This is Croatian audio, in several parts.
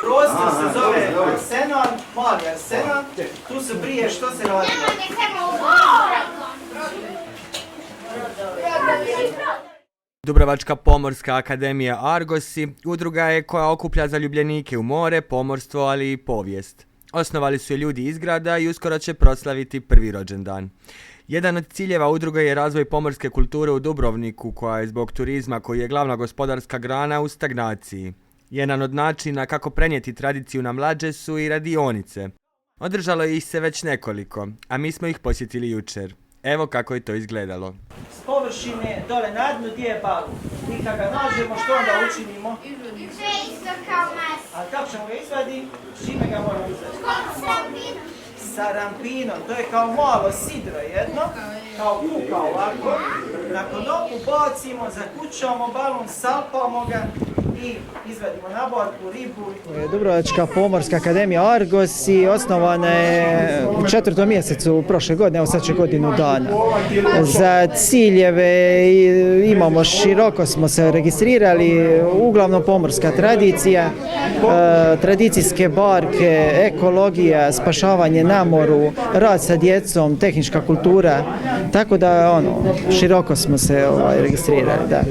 prostor se zove Arsenan, mali Arsenan, tu se prije što se radi? Dubrovačka pomorska akademija Argosi udruga je koja okuplja zaljubljenike u more, pomorstvo, ali i povijest. Osnovali su je ljudi iz grada i uskoro će proslaviti prvi rođendan. Jedan od ciljeva udruge je razvoj pomorske kulture u Dubrovniku, koja je zbog turizma, koji je glavna gospodarska grana, u stagnaciji. Jedan od načina kako prenijeti tradiciju na mlađe su i radionice. Održalo ih se već nekoliko, a mi smo ih posjetili jučer. Evo kako je to izgledalo. S površine dole na dnu gdje je balon. I kad ga nađemo, što onda učinimo? A kako ćemo ga izvaditi? S čime ga moramo izvaditi? Sa rampinom. To je kao malo sidro jedno, kao kuka ovako. Nakon oku bacimo, zakućamo balon, salpamo ga i izvadimo naborku, ribu. Dubrovačka pomorska akademija Argos i osnovana je u 4. mjesecu prošle godine, evo sad će godinu dana. Za ciljeve imamo široko, smo se registrirali, uglavnom pomorska tradicija, tradicijske barke, ekologija, spašavanje na moru, rad sa djecom, tehnička kultura, tako da široko smo se registrirali, da.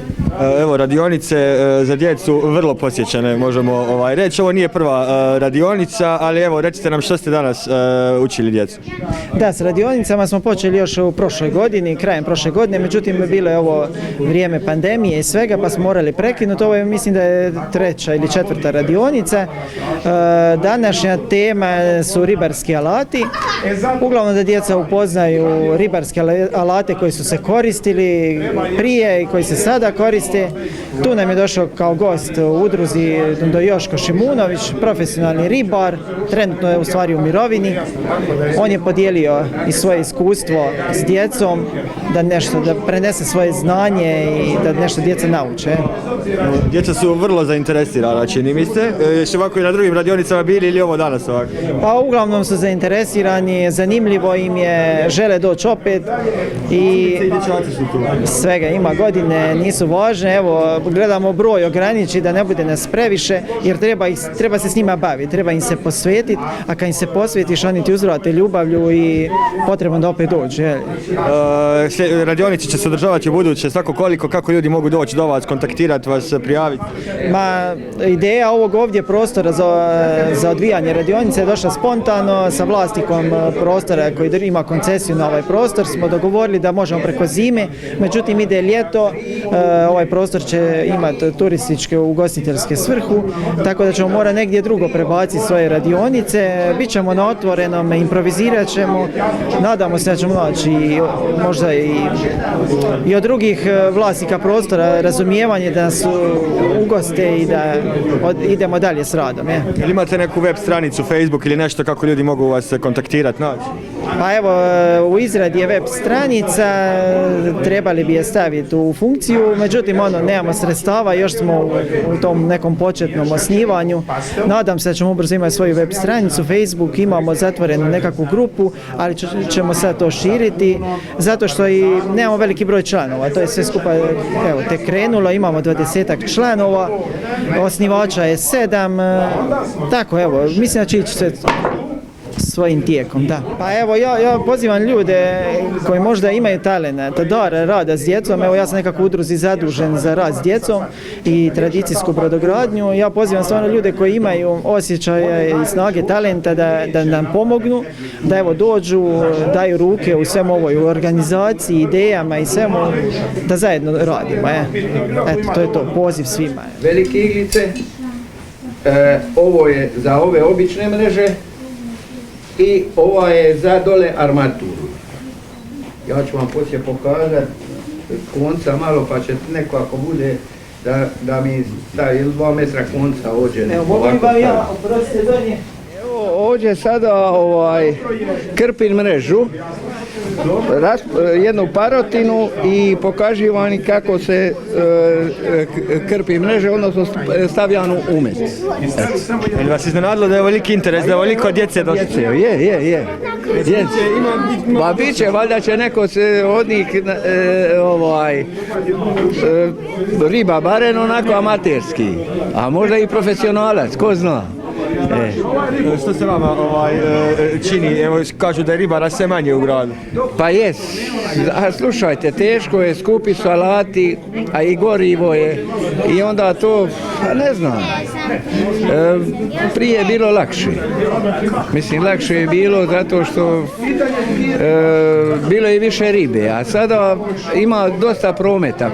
Evo, radionice za djecu vrlo posjećane, možemo reći. Ovo nije prva radionica, ali evo, recite nam što ste danas učili djecu. Da, s radionicama smo počeli još u prošloj godini, krajem prošle godine, međutim bilo je ovo vrijeme pandemije i svega, pa smo morali prekinuti. Ovo je, mislim da je 3. ili 4. radionica. Današnja tema su ribarski alati. Uglavnom da djeca upoznaju ribarske alate koji su se koristili prije i koji se sada koriste. Tu nam je došao kao gost u udruzi Joško Šimunović, profesionalni ribar, trenutno je u stvari u mirovini. On je podijelio i svoje iskustvo s djecom, da prenese svoje znanje i da nešto djeca nauče. Djeca su vrlo zainteresirana, čini mi se. Još ovako i na drugim radionicama bili ili ovo danas ovako? Pa uglavnom su zainteresirani, zanimljivo im je, žele doći opet i svega ima godine, nisu važne. Evo, gledamo broj ograniči da ne bude nas previše, jer treba se s njima baviti, treba im se posvetiti, a kad im se posvetiš, oni ti uzvrate ljubavlju i potrebno da opet dođe. Radionice će se održavati u buduće, svako koliko, kako ljudi mogu doći do vas, kontaktirati vas, prijaviti? Ideja ovog ovdje prostora za odvijanje radionice je došla spontano sa vlasnikom prostora koji ima koncesiju na ovaj prostor. Smo dogovorili da možemo preko zime, međutim ide ljeto, ovaj prostor će imati turističke ugostiteljske svrhu, tako da ćemo morati negdje drugo prebaciti svoje radionice. Bićemo na otvorenom, improvizirat ćemo, nadamo se da ćemo naći možda i od drugih vlasnika prostora razumijevanje da nas ugoste i da idemo dalje s radom. Ili imate neku web stranicu, Facebook ili nešto kako ljudi mogu vas kontaktirati, naći? Pa evo, u izradi je web stranica, trebali bi je staviti u funkciju, međutim nemamo sredstava, još smo u tom nekom početnom osnivanju. Nadam se da ćemo ubrzo imati svoju web stranicu, Facebook, imamo zatvorenu nekakvu grupu, ali ćemo sad to širiti, zato što i nemamo veliki broj članova, to je sve skupa tek krenulo, imamo 20 članova, osnivača je 7, tako evo, mislim da će ići sve svojim tijekom, da. Pa evo, ja pozivam ljude koji možda imaju talenta, dar rada s djecom. Evo, ja sam nekako u udruzi zadužen za rad s djecom i tradicijsku brodogradnju. Ja pozivam stvarno ljude koji imaju osjećaja i snage talenta da nam pomognu, da evo dođu, daju ruke u svemu ovoj organizaciji, idejama i svemu, da zajedno radimo. Eto, to je to, poziv svima. Velike iglice, ovo je za ove obične mreže, i ova je za dole armaturu. Ja ću vam poslije pokazati konca malo, pa će neko ako bude da mi stavi 2 metra konca ođe. Evo, mogu li vam ja, oprostite donje? Evo ovdje sada krpim mrežu, jednu parotinu i pokaži vam kako se krpi mreže, odnosno stavljanu umjet. Ili vas iznenadilo da je veliki interes, da je veliko djece došlo? Je. Pa bit će, valjda će neko se od njih riba barem onako amaterski, a možda i profesionalac, ko zna. Što se vama čini? Evo, kažu da je ribara sve manje u gradu. Pa jes, a slušajte, teško je, skupi su alati, a i gorivo je i onda to, pa ne znam, prije je bilo lakše. Mislim, lakše je bilo zato što bilo je više ribe, a sada ima dosta prometa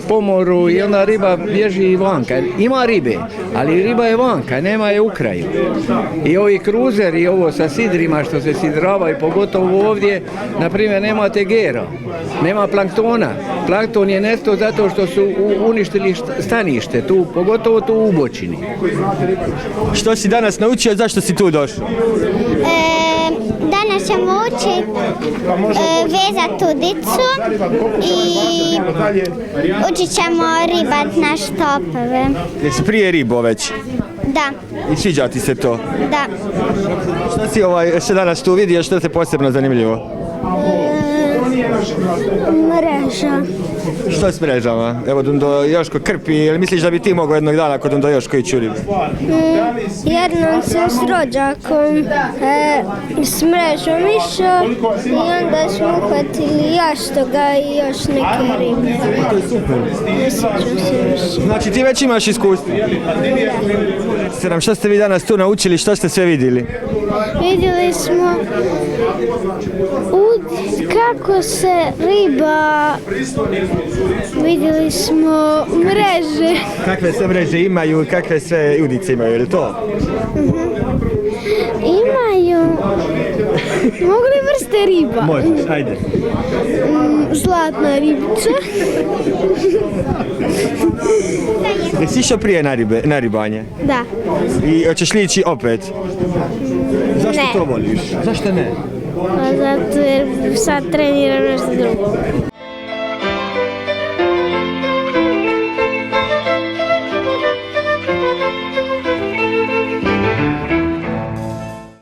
po moru i onda riba bježi i vanka. Ima ribe, ali riba je vanka, nema je u kraju. I ovi kruzeri, ovo sa sidrima što se sidravaju, pogotovo ovdje, na primjer, nema tegera, nema planktona. Plankton je nestao zato što su uništili stanište, tu, pogotovo tu u Bočini. Što si danas naučio, zašto si tu došao? Danas ćemo učiti vezati udicu i učit ćemo ribat na štopove. Jesi prije ribo već? Da, I sviđa ti se to? da. Što si što danas tu vidio, što te posebno zanimljivo? Mreža. Što s mrežama? Evo Dundo Joško krpi, jel misliš da bi ti mogao jednog dana kod Dundo Joško ići u ribu? Jednom sam s rođakom s mrežom išao i onda smo uhvatili jastoga i još neke ribe. To je super. Ne sjećam se više. Znači ti već imaš iskustvo? Da. Što ste vi danas tu naučili, što ste sve vidjeli? Vidjeli smo kako se riba, vidjeli smo mreže. Kakve sve mreže imaju, kakve sve udice imaju, je li to? Imaju, mogu li vrste riba? Možeš, ajde. Zlatna ribica. Jesi išao prije na ribanje? Da. I hoćeš li ići opet? Zašto Ne. to voliš? Zašto ne? Pa zato jer sad treniram nešto drugo.